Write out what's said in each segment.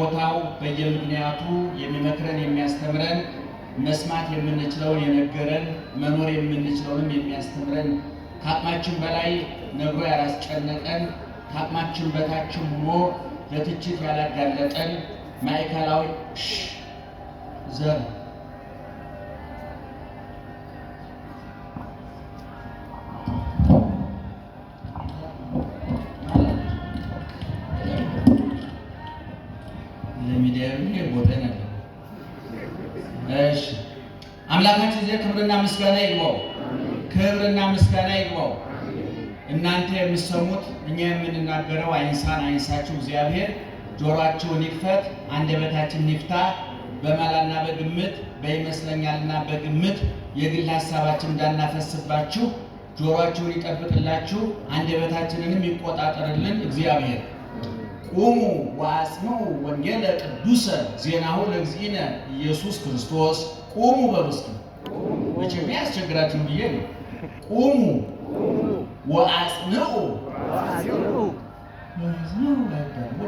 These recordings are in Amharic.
በየቦታው በየምክንያቱ የሚመክረን የሚያስተምረን መስማት የምንችለውን የነገረን መኖር የምንችለውንም የሚያስተምረን ከአቅማችን በላይ ነግሮ ያላስጨነቀን ከአቅማችን በታችም ሆኖ ለትችት ያላጋለጠን ማዕከላዊ ዘር አምላካችን ዘ ክብርና ምስጋና ይግባው። ክብርና ምስጋና ይግባው። እናንተ የምትሰሙት እኛ የምንናገረው አይንሳችሁ እግዚአብሔር ጆሮአችሁን ይክፈት፣ አንደበታችንን ይፍታ። በመላና በግምት በይመስለኛልና በግምት የግል ሐሳባችን እንዳናፈስባችሁ ጆሮአችሁን ይጠብቅላችሁ፣ አንደበታችንንም ይቆጣጠርልን እግዚአብሔር። ቁሙ ወአጽምዑ ወንጌለ ቅዱሰ ዜናሁ ለእግዚእነ ኢየሱስ ክርስቶስ። ቁሙ በሉ እስኪ። መቼም ያስቸግራችሁ ብዬ ነው። ቁሙ ወአጽምዑ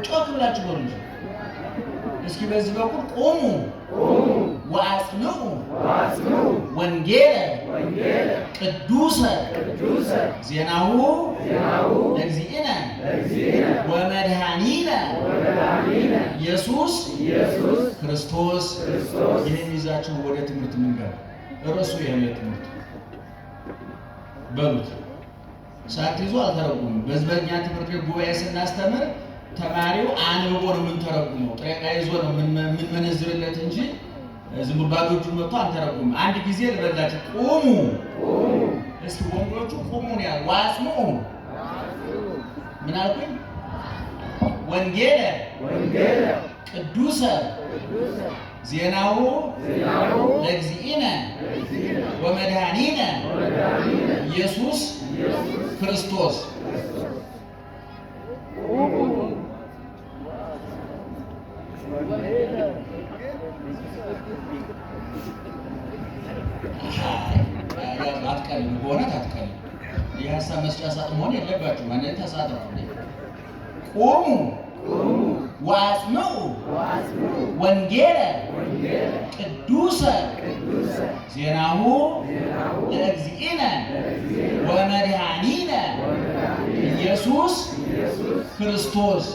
ጮክ ብላችሁ በሉ እስኪ። በዚህ በኩል ቁሙ ወአጽምዑ ወንጌለ ቅዱሰ ዜናሁ ለእግዚእነ ወመድኃኒነ ኢየሱስ ክርስቶስ። ይህን ይዛችሁ ወደ ትምህርት መንገድ እርሱ የሆነ ትምህርት በሉት። ሳትይዙ አልተረጉም። በዝበኛ ትምህርት ቤት ጉባኤ ስናስተምር ተማሪው አንብቦ ነው የምንተረጉመው። ጥሬ ዕቃ ይዞ ነው የምንመነዝርለት እንጂ ዝም ብሎ ባዶ እጁን መጥቶ አንተረጉም። አንድ ጊዜ ልበላችሁ። ቁሙ እስኪ ወንዶቹ ቁሙ ነው ያለው። ወአጽምዑ ምን አልኩኝ? ወንጌለ ቅዱሰ ዜናሁ ለእግዚእነ ወመድኃኒነ ኢየሱስ ክርስቶስ። አትቀልም በእውነት አትቀልም። የሀሳብ መስጫ ሰዓት መሆን የለባችሁም። አንዴ ተሳትፉ። ቁሙ ወአጽምዑ ወንጌለ ቅዱሰ ዜናሁ ለእግዚእነ ወመድኃኒነ ኢየሱስ ክርስቶስ።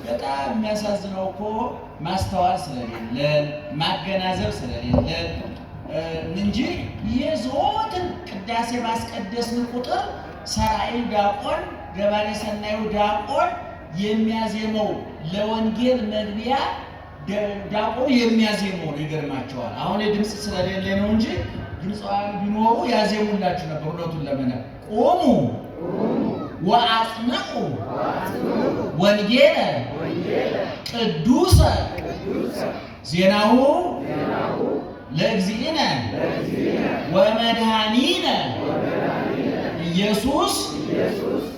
በጣም የሚያሳዝነው እኮ ማስተዋል ስለሌለን ማገናዘብ ስለሌለን እንጂ የዘወትር ቅዳሴ ባስቀደስን ቁጥር ሰራዩ ዲያቆን ገባሬ ሰናዩ ዲያቆን የሚያዜመው ለወንጌል መግቢያ ዲያቆኑ የሚያዜመው ነው። ይገርማቸዋል። አሁን የድምፅ ስለሌለ ነው እንጂ ድምፃውያን ቢኖሩ ያዜሙላችሁ ነበር። እውነቱን ለመናገር ቁሙ ወአጽምዑ ወንጌለ ቅዱሰ ዜናሁ ለእግዚእነ ወመድኃኒነ ኢየሱስ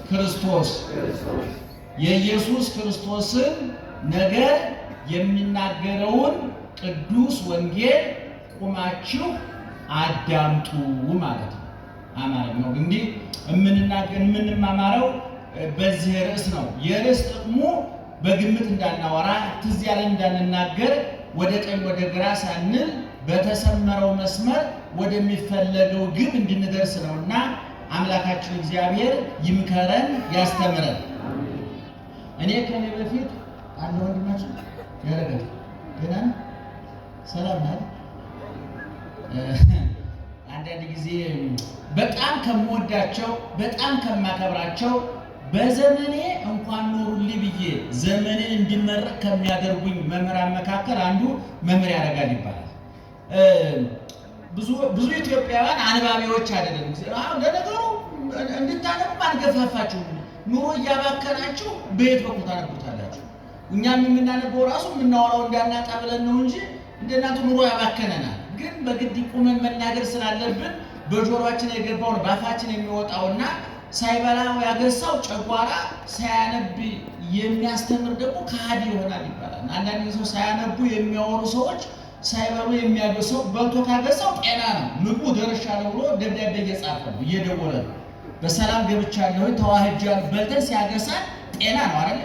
ክርስቶስ። የኢየሱስ ክርስቶስን ነገር የሚናገረውን ቅዱስ ወንጌል ቁማችሁ አዳምጡ ማለት ነው። አማርኛ ነው እንግዲህ የምንማማረው በዚህ ርዕስ ነው። የርዕስ ጥቅሙ በግምት እንዳናወራ ትዝ ያለን እንዳንናገር ወደ ቀኝ ወደ ግራ ሳንል በተሰመረው መስመር ወደሚፈለገው ግብ እንድንደርስ ነውና አምላካችን እግዚአብሔር ይምከረን ያስተምረን። እኔ ከኔ በፊት አንድ ወንድማችን ያረጋል ገና ሰላም ናት። አንዳንድ ጊዜ በጣም ከምወዳቸው በጣም ከማከብራቸው በዘመኔ እንኳን ኖሩልኝ ብዬ ዘመኔን እንድመረቅ ከሚያደርጉኝ መምህራን መካከል አንዱ መምህር ያረጋል ይባላል። ብዙ ኢትዮጵያውያን አንባቢዎች አይደለም። አሁን ለነገሩ እንድታነቡ አንገፋፋችሁ። ኑሮ እያባከናችሁ በየት በኩል ታነቡታላችሁ? እኛም የምናነበው ራሱ የምናወራው እንዳናጣ ብለን ነው እንጂ እንደናንተ ኑሮ ያባከነናል። ግን በግድ ቁመን መናገር ስላለብን በጆሮአችን የገባውን ባፋችን የሚወጣውና ሳይበላው ያገሳው ጨጓራ ሳያነብ የሚያስተምር ደግሞ ከሃዲ ይሆናል ይባላል። አንዳንድ ሰው ሳያነቡ የሚያወሩ ሰዎች ሳይበሉ የሚያገሰው በልቶ ካገሳው ጤና ነው። ምግቡ ደርሻለሁ ብሎ ደብዳቤ እየጻፈ ነው እየደወለ ነው። በሰላም ገብቻለሁ ተዋህጃለሁ በልተን ሲያገሳ ጤና ነው አይደል?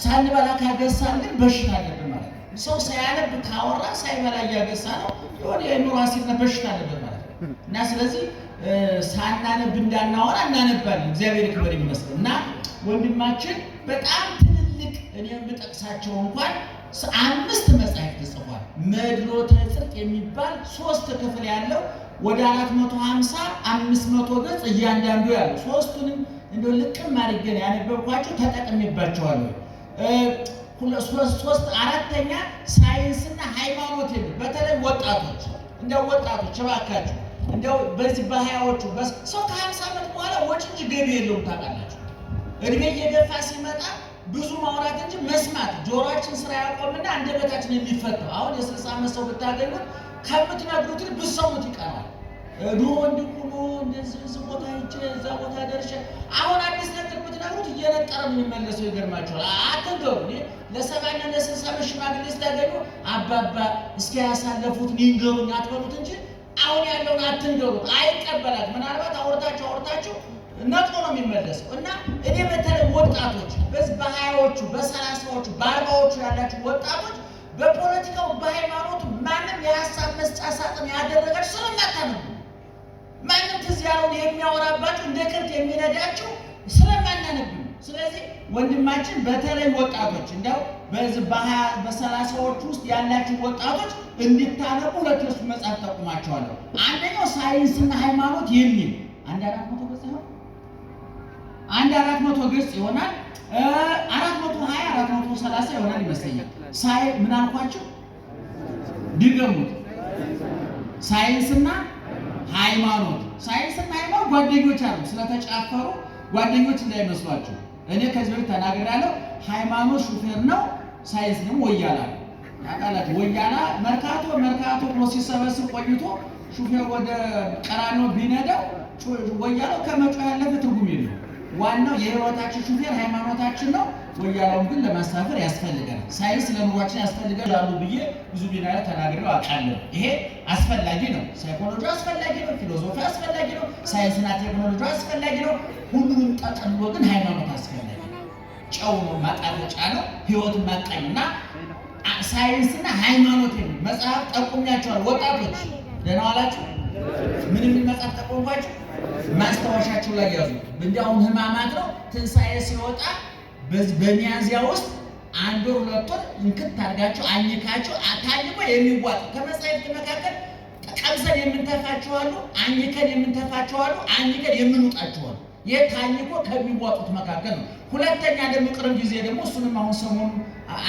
ሳንበላ ካገሳን ግን በሽታ አለብን ማለት ነው። ሰው ሳያነብ ካወራ ሳይበላ እያገሳ ነው የሆነ የኑሮ ሀሲብና በሽታ አለበት ማለት ነው። እና ስለዚህ ሳናነብ እንዳናወራ እናነባለን። እግዚአብሔር ክብር ይመስገን። እና ወንድማችን በጣም ትልልቅ እኔ የምጠቅሳቸው እንኳን 5 መጽሐፍ ተጽፏል። መድሎተ ጽድቅ የሚባል 3 ክፍል ያለው ወደ 450 500 ገጽ እያንዳንዱ ያለው ሶስቱንም እንደው ልቅም አድርጌ ያነበብኳቸው ተጠቅሜባቸዋለሁ። አራተኛ ሳይንስና ሃይማኖት በተለይ ወጣቶች እንደው ወጣቶች እባካችሁ እንደው በዚህ በሃያዎቹ ሰው ከ50 ዓመት በኋላ ወጭ እንጂ ገቢ የለውም ታውቃላችሁ። እድሜ እየገፋ ሲመጣ ብዙ ማውራት እንጂ መስማት ጆሮአችን ስራ ያቆምና አንደበታችን የሚፈታው አሁን የ60 ዓመት ሰው ብታገኙት ከምትነግሩት ብትሰሙት ይቀራል። ድሮ እንዲኩኑ እንደዚህ ቦታ ሂጅ እዛ ቦታ ደርሼ አሁን አዲስ ነገር ብትነግሩት እየነጠረ የሚመለሰው ይገርማችኋል። አትንገሩ። ለ70 እና ለ60 ሽማግሌ ስታገኙ አባባ እስኪ ያሳለፉት ይንገሩኝ አትበሉት እንጂ አሁን ያለውን አትንገሩት። አይቀበላት። ምናልባት አውርታችሁ ነጥሮ ነው የሚመለሰው። እና እኔ በተለይ ወጣቶች በዚህ በ20ዎቹ በ30ዎቹ በ40ዎቹ ያላችሁ ወጣቶች በፖለቲካው በሃይማኖቱ ማንም የሀሳብ መስጫ ሳጥን ያደረጋችሁ ስለማታነቡ ማንም ትዝ ያለውን የሚያወራባችሁ እንደ ከብት የሚነዳችሁ ስለማናነብ ነው። ስለዚህ ወንድማችን በተለይ ወጣቶች እንደው በዚህ በ30ዎቹ ውስጥ ያላችሁ ወጣቶች እንድታነቡ 2 መጽሐፍ ጠቁማቸዋለሁ። አንደኛው ሳይንስና ሃይማኖት የሚል 400 ገጽ ነው። 400 ገጽ ይሆናል። 420 430 ይሆናል ይመስለኛል። ምን አልኳችሁ? ድገሙት። ሳይንስና ሃይማኖት ጓደኞች አሉ። ስለተጫፈሩ ጓደኞች እንዳይመስሏችሁ። እኔ ከዚህ በፊት ተናግሬያለሁ። ሃይማኖት ሹፌር ነው፣ ሳይንስ ደግሞ ወያላ ነው። ታውቃላችሁ፣ ወያላ መርካቶ ብሎ ሲሰበስብ ቆይቶ ሹፌር ወደ ቀራኒዮ ቢነዳው ወያላው ከመጮህ ያለፈ ትርጉም የለውም። ዋናው የህይወታችን ሹፌር ሃይማኖታችን ነው። ወያላውን ግን ለማሳፈር ያስፈልገናል። ሳይንስ ለኑሯችን ያስፈልጋል አሉ ብዬ ብዙ ቢናያ ተናግሬው አውቃለሁ። ይሄ አስፈላጊ ነው። ሳይኮሎጂ አስፈላጊ ነው። ፊሎሶፊ አስፈላጊ ነው። ሳይንስና ቴክኖሎጂ አስፈላጊ ነው። ሁሉንም ጠቅልሎ ግን ሃይማኖት አስፈላጊ ነው። ጨው ነው፣ ማጣፈጫ ነው፣ ህይወትን ማቃኝና ሳይንስና ሃይማኖት መጽሐፍ ጠቁሚያቸዋል። ወጣቶች ደህና ዋላችሁ። ምን መጽሐፍ ጠቁምኳችሁ? ማስታወሻችሁ ላይ ያዙ። እንዲያውም ህማማት ነው። ትንሣኤ ሲወጣ በሚያዝያ ውስጥ 1 ወር 2 ወር እንክት አድርጋችሁ አኝካችሁ ታኝቆ የሚዋጥ ከመጽሐፍት መካከል ቀምሰን የምንተፋቸው አሉ፣ አኝከን የምንተፋቸው አሉ፣ አኝከን የምንውጣቸው አሉ። ይሄ ታኝቆ ከሚዋጡት መካከል ነው። ሁለተኛ ደግሞ ቅርብ ጊዜ ደግሞ እሱንም አሁን ሰሞኑን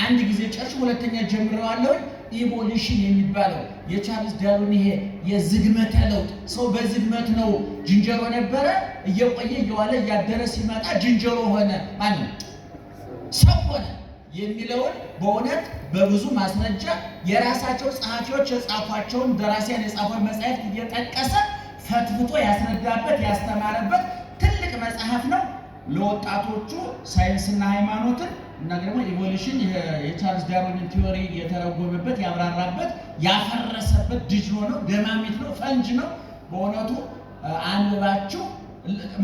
አንድ ጊዜ ጨርሼ ሁለተኛ ጀምረዋለሁ። ኢቮሉሽን የሚባለው የቻርልስ ዳርዊን ይሄ የዝግመተ ለውጥ ሰው በዝግመት ነው። ዝንጀሮ ነበረ፣ እየቆየ እየዋለ እያደረ ሲመጣ ዝንጀሮ ሆነ፣ ማለት ሰው ሆነ የሚለውን በእውነት በብዙ ማስረጃ የራሳቸው ጸሐፊዎች የጻፏቸውን ደራሲያን የጻፏቸውን መጽሐፍት እየጠቀሰ ፈትፍቶ ያስረዳበት ያስተማረበት ትልቅ መጽሐፍ ነው። ለወጣቶቹ ሳይንስና ሃይማኖትን እና ደግሞ ኢቮሉሽን የቻርልስ ዳርዊን ቲዮሪ የተረጎመበት ያብራራበት ያፈረሰበት ድጅኖ ነው፣ ደማሚት ነው፣ ፈንጅ ነው። በእውነቱ አንባችሁ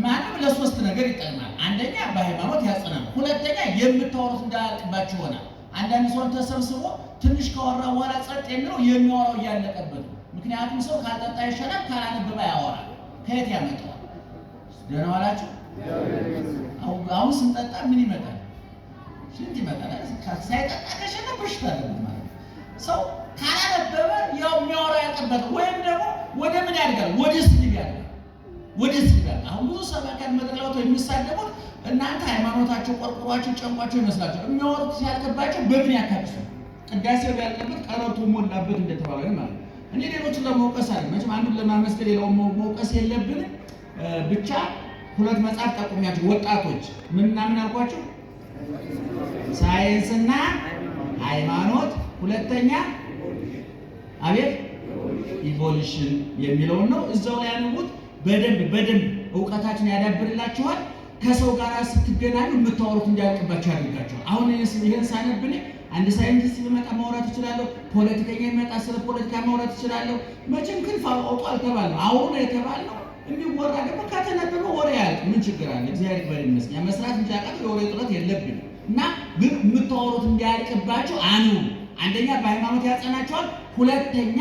ማንም ለ3 ነገር ይጠቅማል። አንደኛ በሃይማኖት ያጸናል፣ ሁለተኛ የምታወሩት እንዳያልቅባችሁ ይሆናል። አንዳንድ ሰው ተሰብስቦ ትንሽ ካወራ በኋላ ጸጥ የሚለው የሚያወራው እያለቀበት ነው። ምክንያቱም ሰው ካልጠጣ ይሻላል፣ ካላነበበ ያወራል። ከየት ያመጣዋል? ደህና ዋላችሁ። አሁን ስንጠጣ ምን ይመጣል? ሽንት ይመጣል። ሳይጠጣ ከሸነ በሽታ አለበት ማለት ነው። ሰው ካላነበበ ያው የሚያወራ ያልቅበት ወይም ደግሞ ወደ ምን ያድጋል? ወደ ስድብ ያድጋል። አሁን ብዙ ሰባኪያን መድረክ ላይ የሚሳደቡት እናንተ ሃይማኖታቸው ቆርቆሯቸው ጨንቋቸው ይመስላቸው። የሚያወሩት ሲያልቅባቸው በምን ያካክሱ? ቅዳሴው ያልቅበት ቀረርቶ ሞላበት እንደተባለው ማለት ነው። እኔ ሌሎችን ለመውቀስ አለ መቼም አንዱን ለማመስገን ሌላውን መውቀስ የለብንም። ብቻ 2 መጽሐፍ ጠቁሚያችሁ ወጣቶች ምን አልኳችሁ? ሳይንስና ሃይማኖት፣ ሁለተኛ አቤት ኢቮሉሽን የሚለውን ነው። እዛው ላይ ያንቡት። በደንብ እውቀታችን ያዳብርላችኋል። ከሰው ጋር ስትገናኙ የምታወሩት እንዲያልቅባችሁ ያደርጋችኋል። አሁን ይሄን ሳነብኔ አንድ ሳይንቲስት ቢመጣ ማውራት እችላለሁ። ፖለቲከኛ ይመጣ ስለ ፖለቲካ ማውራት እችላለሁ። መቼም ክንፍ አውጡ አልተባልነው። አሁን የተባልነው የሚወራ ደግሞ ከተነበበ ወሬ ያልቅ ምን ችግር አለ? እግዚአብሔር ይመስገን መስራት እንጂ አቃት የወሬ ጥረት የለብንም። እና ግን የምታወሩት እንዲያልቅባችሁ አንደኛ በሃይማኖት ያጸናችኋል፣ ሁለተኛ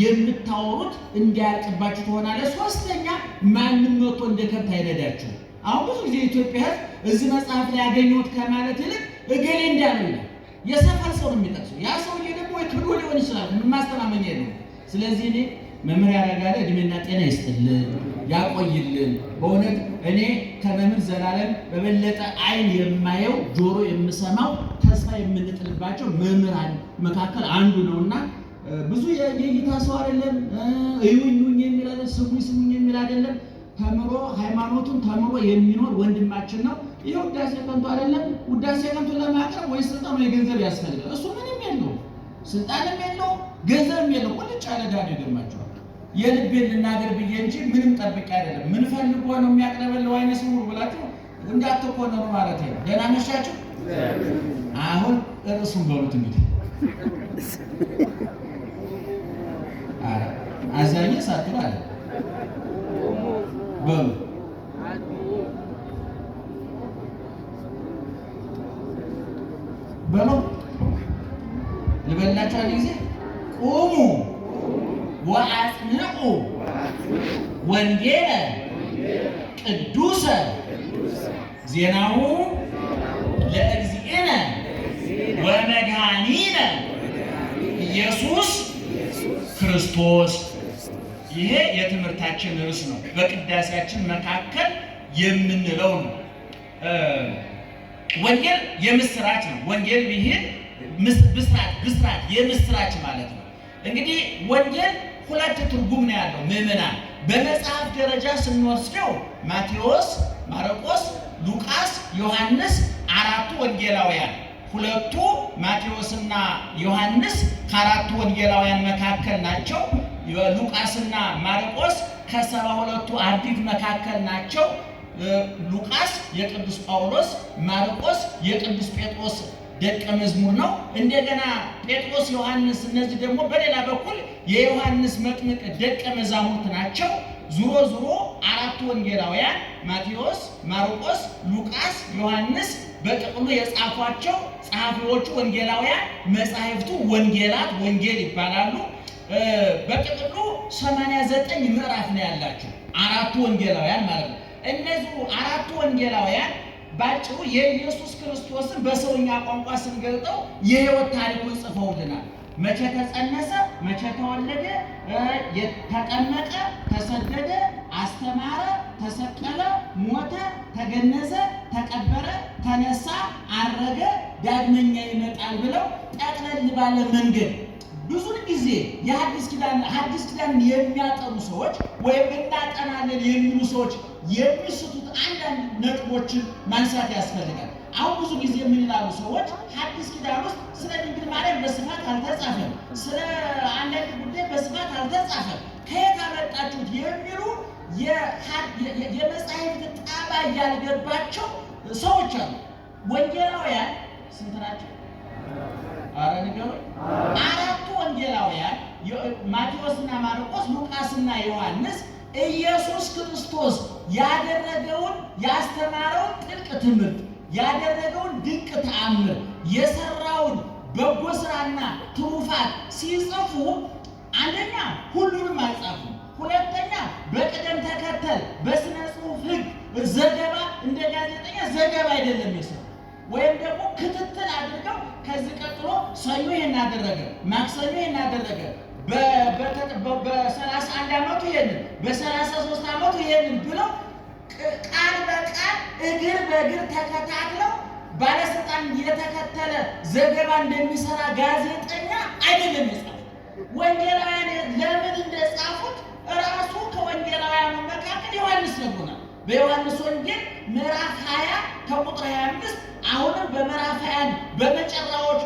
የምታወሩት እንዲያልቅባችሁ ትሆናለህ፣ ሶስተኛ ማንም መጥቶ እንደ ከብት አይነዳችሁ። አሁን ብዙ ጊዜ ኢትዮጵያ ሕዝብ እዚህ መጽሐፍ ላይ ያገኘሁት ከማለት ይልቅ እገሌ እንዳለው ይላል። የሰፈር ሰው ነው የሚጠቅሰው። ያ ሰውዬ ደግሞ ክዶ ሊሆን ይችላል፣ ምን ማስተማመኛ የለው። ስለዚህ እኔ መምህር ያረጋለ እድሜና ጤና ይስጥልን ያቆይልን። በእውነት እኔ ከመምህር ዘላለም በበለጠ አይን የማየው ጆሮ የምሰማው ተስፋ የምንጥልባቸው መምህራን መካከል አንዱ ነውና ብዙ የጌታ ሰው አይደለም። እዩኝ የሚል አይደለም፣ ስሙኝ የሚል አይደለም። ተምሮ ሃይማኖቱን ተምሮ የሚኖር ወንድማችን ነው። ይሄ ውዳሴ ከንቱ አይደለም። ውዳሴ ከንቱ ለማቅረብ ወይ ስልጣን ወይ ገንዘብ ያስፈልጋል። እሱ ምንም የለው፣ ስልጣንም የለው፣ ገንዘብም የለው። ቁልጭ ያለ ዳር ይገርማቸዋል። የልቤን ልናገር ብዬ እንጂ ምንም ጠብቄ አይደለም። ምን ፈልጎ ነው የሚያቀርበለው አይነ ስውር ብላችሁ እንዳትኮነኑ ማለት ነው። ደህና መሻችሁ። አሁን እርሱን በሉት እንግዲህ አዛኘ ሳትሉ አለ በሉ በሉ ልበላችሁ አንድ ጊዜ ቁሙ ወአጽንዑ ወንጌለ ቅዱሰ ዜናሁ ለእግዚእነ ወመድኃኒነ ኢየሱስ ክርስቶስ። ይሄ የትምህርታችን ርዕስ ነው። በቅዳሴያችን መካከል የምንለው ነው። ወንጌል የምስራች ነው። ወንጌል ቢሄድ ብስራት የምስራች ማለት ነው። እንግዲህ ወንጌል ሁለት ትርጉም ነው ያለው። ምዕመናን በመጽሐፍ ደረጃ ስንወስደው ማቴዎስ፣ ማርቆስ፣ ሉቃስ፣ ዮሐንስ አራቱ ወንጌላውያን፣ ሁለቱ ማቴዎስና ዮሐንስ ከአራቱ ወንጌላውያን መካከል ናቸው። ሉቃስና ማርቆስ ከ72ቱ አርድእት መካከል ናቸው። ሉቃስ የቅዱስ ጳውሎስ፣ ማርቆስ የቅዱስ ጴጥሮስ ደቀ መዝሙር ነው። እንደገና ጴጥሮስ፣ ዮሐንስ እነዚህ ደግሞ በሌላ በኩል የዮሐንስ መጥምቅ ደቀ መዛሙርት ናቸው። ዙሮ ዙሮ አራቱ ወንጌላውያን ማቴዎስ፣ ማርቆስ፣ ሉቃስ፣ ዮሐንስ በጥቅሉ የጻፏቸው ጸሐፊዎቹ ወንጌላውያን መጻሕፍቱ ወንጌላት ወንጌል ይባላሉ። በጥቅሉ 89 ምዕራፍ ነው ያላቸው አራቱ ወንጌላውያን ማለት ነው። እነዚህ አራቱ ወንጌላውያን ባጭሩ የኢየሱስ ክርስቶስን በሰውኛ ቋንቋ ስንገልጠው የሕይወት ታሪኩን ጽፈውልናል። መቼ ተጸነሰ፣ መቼ ተወለደ፣ ተጠመቀ፣ ተሰደደ፣ አስተማረ፣ ተሰቀለ፣ ሞተ፣ ተገነዘ፣ ተቀበረ፣ ተነሳ፣ አረገ፣ ዳግመኛ ይመጣል ብለው ጠቅለል ባለ መንገድ ብዙ ጊዜ የሐዲስ ኪዳን የሚያጠኑ ሰዎች ወይም እናጠናለን የሚሉ ሰዎች የሚስቱት አንዳንድ ነጥቦችን ማንሳት ያስፈልጋል። አሁን ብዙ ጊዜ ምን ይላሉ ሰዎች? ሐዲስ ኪዳን ውስጥ ስለ ድንግል ማርያም በስፋት አልተጻፈም፣ ስለ አንዳንድ ጉዳይ በስፋት አልተጻፈም፣ ከየት አመጣችሁት የሚሉ የመጻሕፍት ጠባይ ያልገባቸው ሰዎች አሉ። ወንጌላውያን ስንት ናቸው? አረ ንገሩኝ። አራቱ ወንጌላውያን ማቴዎስና ማርቆስ፣ ሉቃስና ዮሐንስ ኢየሱስ ክርስቶስ ያደረገውን ያስተማረውን ጥልቅ ትምህርት ያደረገውን ድንቅ ተአምር የሰራውን በጎ ስራና ትሩፋት ሲጽፉ አንደኛ ሁሉንም አልጻፉም፣ ሁለተኛ በቅደም ተከተል በስነ ጽሑፍ ሕግ ዘገባ እንደ ጋዜጠኛ ዘገባ አይደለም የሰሩ ወይም ደግሞ ክትትል አድርገው ከዚህ ቀጥሎ ሰኞ ይሄን አደረገ፣ ማክሰኞ ይሄን አደረገ፣ በ31 ዓመቱ ይሄንን በ33 ዓመቱ ይሄንን ብለው ቃል በቃል እግር በእግር ተከታትለው ባለስልጣን የተከተለ ዘገባ እንደሚሰራ ጋዜጠኛ አይደለም የጻፉት። ወንጌላውያን ለምን እንደጻፉት ራሱ ከወንጌላውያኑ መካከል ዮሐንስ ነግሮናል። በዮሐንስ ወንጌል ምዕራፍ 20 ከቁጥር 25 አሁንም በምዕራፍ 21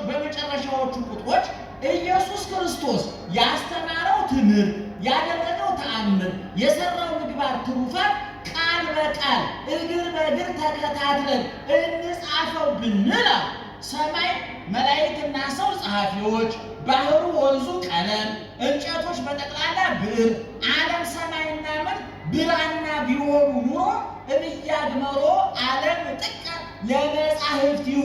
በመጨረሻዎቹ ቁጥሮች ኢየሱስ ክርስቶስ ያስተማረው ትምህርት ያደረገው ተአምር የሰራው ምግባር ትሩፋት ቃል በቃል እግር በእግር ተከታትለን እንጻፈው ብንል ሰማይ መላእክትና ሰው ጸሐፊዎች፣ ባህሩ ወንዙ ቀለም፣ እንጨቶች በጠቅላላ ብዕር፣ ዓለም ሰማይና ምድር ብራና ቢሆኑ ኑሮ እብያግመሮ ዓለም ጥቀ ለመጻሕፍቲሁ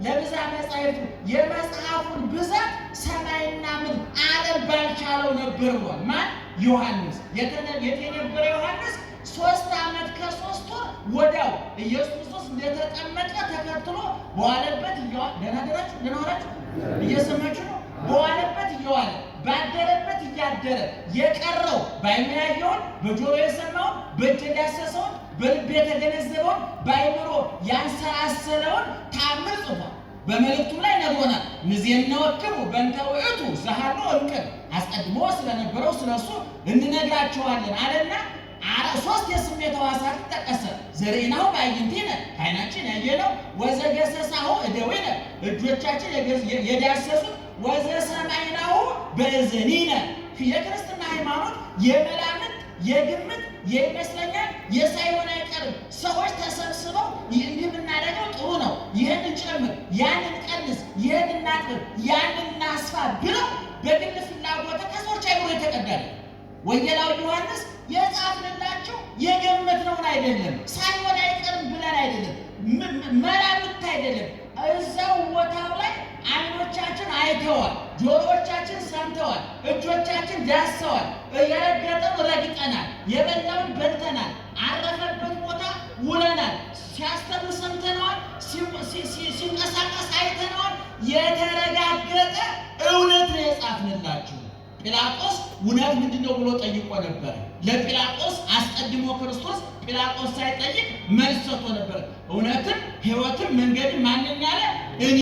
ለብዛ መጻሕፍቱ የመጽሐፉን ብዛት ሰማይና ምድር ዓለም ባልቻለው ነበር ብሏል። ማን? ዮሐንስ። የነበረ ዮሐንስ 3 ዓመት ከ3 ወር ወዲያው ኢየሱስ ክርስቶስ እንደተጠመቀ ተከትሎ በዋለበት እየዋለ ደህና ዋላችሁ እየሰማችሁ ነው። በዋለበት እየዋለ ባደረበት እያደረ የቀረው በዓይኑ ያየውን በጆሮ የሰማውን በእጅ የዳሰሰውን በልብ የተገነዘበውን በአእምሮ ያንሰላሰለውን ተአምር ጽፏል። በመልእክቱም ላይ ነግሮናል። ንዜነወክሙ በእንተ ውእቱ ዘሃሎ እምቅድመ አስቀድሞ ስለነበረው ስለሱ እንነግራችኋለን አለና 3 የስሜት ሕዋሳት ጠቀሰ። ዘርኢናሁ በአዕይንቲነ ዓይናችን ያየነው፣ ወዘገሰሳሁ እደዊነ እጆቻችን የዳሰሱት፣ ወዘሰማዕናሁ በእዝኒነ የክርስትና ሃይማኖት የመላምት የግምት የይመስለኛል የሳይሆን አይቀርም። ሰዎች ተሰብስበው እንዲህ ብናደርገው ጥሩ ነው፣ ይህን እንጨምር፣ ያንን ቀንስ፣ ይህን እናጥብብ፣ ያንን እናስፋ ብለው በግል ፍላጎት ከሰዎች አይምሮ የተቀዳለ ወንጌላዊ ዮሐንስ የጻፍንላችሁ የገመትነውን አይደለም፣ ሳይሆን አይቀርም ብለን አይደለም፣ መላምት አይደለም። እዛው ቦታው ላይ ዓይኖቻችን አይተዋል፣ ጆሮዎቻችን ሰምተዋል፣ እጆቻችን ዳሰዋል፣ የረገጠውን ረግጠናል፣ የበላውን በልተናል፣ አረፈበት ቦታ ውለናል፣ ሲያስተምር ሰምተነዋል፣ ሲንቀሳቀስ አይተነዋል። የተረጋገጠ እውነት ነው የጻፍንላችሁ። ጲላጦስ እውነት ምንድነው ብሎ ጠይቆ ነበር። ለጲላጦስ አስቀድሞ ክርስቶስ ጲላጦስ ሳይጠይቅ መልስ ሰጥቶ ነበር። እውነትም ሕይወትም መንገድም ማንን ያለ